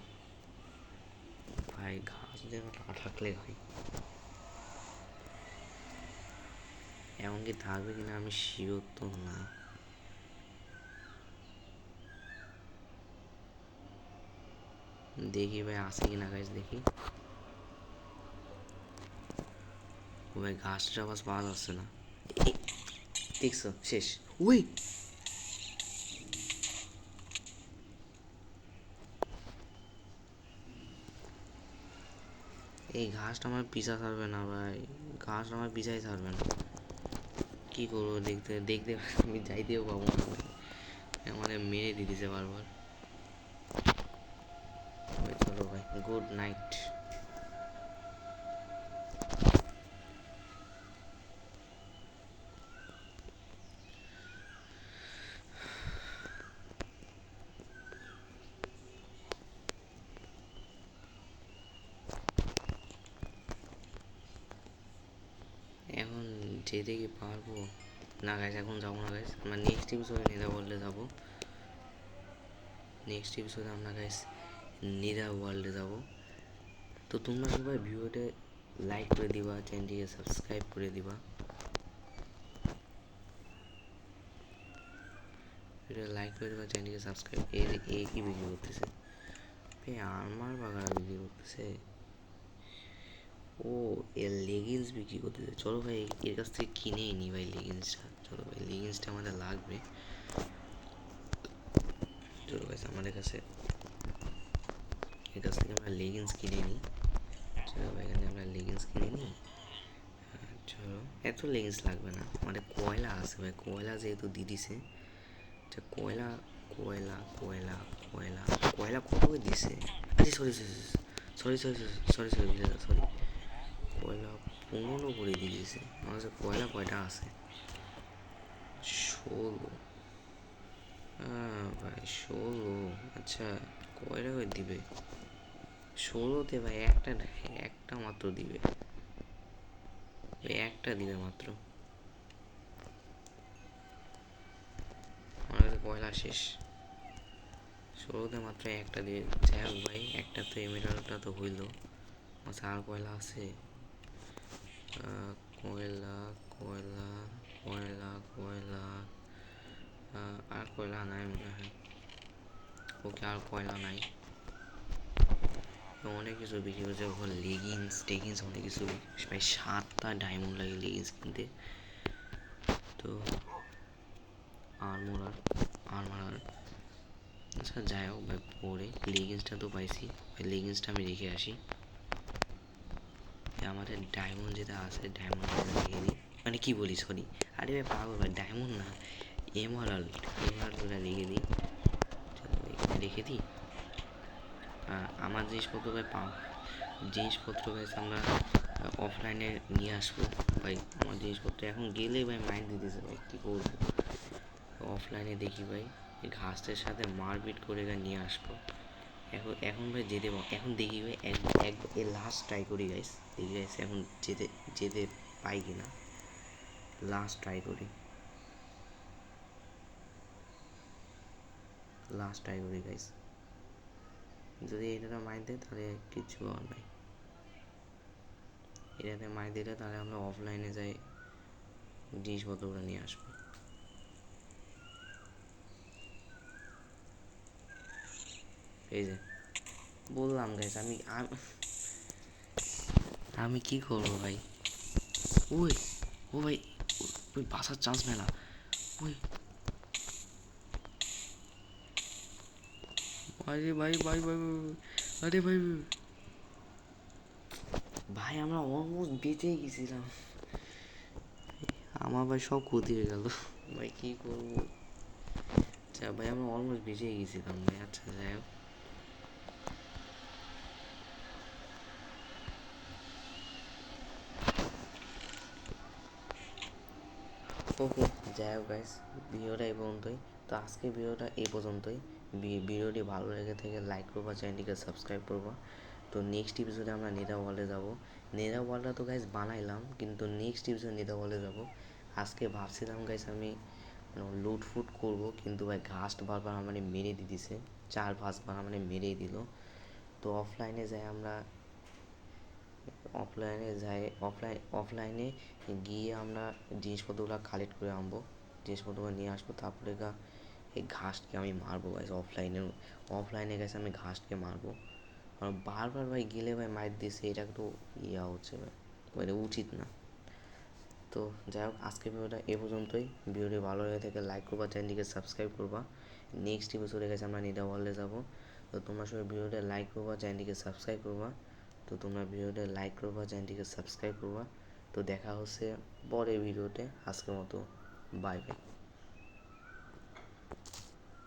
ভাই ঘাস যেন না থাকলে ভাই, এমনকি থাকবে কিনা আমি শিওর তো না, দেখি ভাই আসে কিনা গাছ, দেখি ভাই, ঘাসটা আবার পাওয়া যাচ্ছে না, দেখছো শেষ, ওই এই ঘাসটা আমার পিছা ছাড়বে না ভাই, ঘাসটা আমার পিছাই ছাড়বে না, কী করবো, দেখতে দেখতে আমি যাইতেও পাবো না ভাই, আমাকে মেরে দিতেছে বারবার, ভাই চলো ভাই, গুড নাইট। যেতে কি পারবো না গাইস, এখন যাবো না গাইস, আমরা নেক্সট এপিসোডে নেদা ওয়ার্ল্ডে যাবো। নেক্সট এপিসোডে আমরা গাইস নেদা ওয়ার্ল্ডে যাবো। তো তোমরা সবাই ভিডিওতে লাইক করে দিবা, চ্যানেলটিকে সাবস্ক্রাইব করে দিবা। ভিডিও লাইক করে দিবা, চ্যানেলটিকে সাবস্ক্রাইব। এই কি ভিডিও করতেছে? আমার বাগারা বিক্রি করতেছে। ও এর লেগিংস বিক্রি করতেছে। চলো ভাই এর কাছ থেকে কিনেই নি ভাই লেগিংসটা। চলো ভাই লেগিংসটা আমাদের লাগবে। চলো ভাই আমাদের কাছে এর কাছ থেকে আমরা লেগিংস কিনে নিই। চলো ভাই এখানে আমরা লেগিংস কিনে নিই। চলো এত লেগিংস লাগবে না, আমাদের কয়লা আছে ভাই, কয়লা যেহেতু দিয়ে দিছে। আচ্ছা কয়লা কয়লা কয়লা কয়লা কয়লা কত করে দিছে? আচ্ছা sorry sorry sorry sorry sorry sorry sorry, কয়লা 15 করে দিয়ে দিয়েছে। আমার কাছে কয়লা কয়টা আছে? 16। হ্যাঁ ভাই 16। আচ্ছা কয়টা করে দিবে? 16তে ভাই একটা না, একটা মাত্র দিবে, একটা দিবে মাত্র। আমার কাছে কয়লা শেষ, 16তে মাত্র একটা দিয়ে। যাই হোক ভাই একটা তো এমিটারটা তো হইলো। আচ্ছা আর কয়লা আছে? কয়লা কয়লা কয়লা কয়লা আর কয়লা নাই মনে হয়। ওকে আর কয়লা নাই। অনেক কিছু বিক্রি করছে, ওখানে লেগিংস টেগিংস অনেক কিছু। ভাই 7টা ডায়মন্ড লাগে লেগিংস কিনতে। তো আর্মোরার আর্মার, আচ্ছা যাই হোক ভাই পরে লেগিংসটা তো পাইছি ভাই, লেগিংসটা আমি রেখে আসি। আমাদের ডায়মন্ড যেটা আছে ডায়মন্ডটা রেখে দিই, মানে কি বলি সরি, আরে ভাই পাগল ভাই, ডায়মন্ড না এমারাল্ড, এমারাল্ডটা রেখে দিই। এখানে রেখে দিই। আমার জিনিসপত্র ভাই জিনিসপত্র গাইছে আমরা অফলাইনে নিয়ে আসবো ভাই। আমার জিনিসপত্র এখন গেলে ভাই মাইন্ড দিতেছে ভাই, কী করবো? অফলাইনে দেখি ভাই এই ঘাসের সাথে মারপিট করে নিয়ে আসবো। এখন এখন ভাই যেতে, এখন দেখি ভাই এক লাস্ট ট্রাই করি গাইস, দেখি গাইস এখন যেতে যেতে পাই কিনা, লাস্ট ট্রাই করি, লাস্ট ট্রাই করি গাইস। যদি এটা মাইর দেয় তাহলে কিচ্ছু পাওয়ার নাই, এটাতে মাইর দিলে তাহলে আমরা অফলাইনে যাই জিনিসপত্রগুলো নিয়ে আসবো। এই যে বললাম গাইস, আমি কি করবো ভাই? ওই ও ভাই ওই বাসার চান্স মেলা। ওই আরে ভাই ভাই ভাই আরে ভাই ভাই আমরা অলমোস্ট বেঁচেই গেছিলাম, আমার ভাই সব ক্ষতি হয়ে গেল ভাই, কী করবো? আচ্ছা ভাই আমরা অলমোস্ট বেঁচেই গেছিলাম ভাই। আচ্ছা যাই হোক, ওকে যাই হোক গাইস ভিডিওটা এই পর্যন্তই। তো আজকে ভিডিওটা এই পর্যন্তই। ভিডিওটি ভালো লেগে থেকে লাইক করবা, চ্যানেলটিকে সাবস্ক্রাইব করবা। তো নেক্সট এপিসোডে আমরা নেদা ওয়ার্ল্ডে যাবো। নেদা ওয়ার্ল্ডটা তো গাইস বানাইলাম, কিন্তু নেক্সট এপিসোডে নেদা ওয়ার্ল্ডে যাবো। আজকে ভাবছিলাম গাইস আমি লুট ফুট করবো, কিন্তু ভাই ঘাসটা বারবার মানে মেরে দিতেছে, 4-5 বার মানে মেরেই দিল। তো অফলাইনে যাই আমরা, অফলাইনে গিয়ে আমরা জিনিসপত্রগুলো কালেক্ট করে আনবো, জিনিসপত্রগুলো নিয়ে আসবো। তারপরে এই ঘাসকে আমি মারবো গাইস, অফলাইনে গেছে আমি ঘাসকে মারবো। আর বারবার ভাই গেলে ভাই মাইর দিছে, এটা একটু ইয়া হচ্ছে ভাই, মানে উচিত না। তো যাই হোক আজকের ভিডিওটা এ পর্যন্তই। ভিডিওটি ভালো লেগে থেকে লাইক করবা, চ্যানেলটিকে সাবস্ক্রাইব করবা। নেক্সট এপিসোডে গেছে আমরা নেদা ওয়ার্ল্ডে যাবো। তো তোমরা সবাই ভিডিওটা লাইক করবা, চ্যানেলটিকে সাবস্ক্রাইব করবা। তো তোমরা ভিডিওটা লাইক করবা, চ্যানেলটিকে সাবস্ক্রাইব করবা। তো দেখা হচ্ছে পরের ভিডিওতে, আজকের মতো বাই বাই।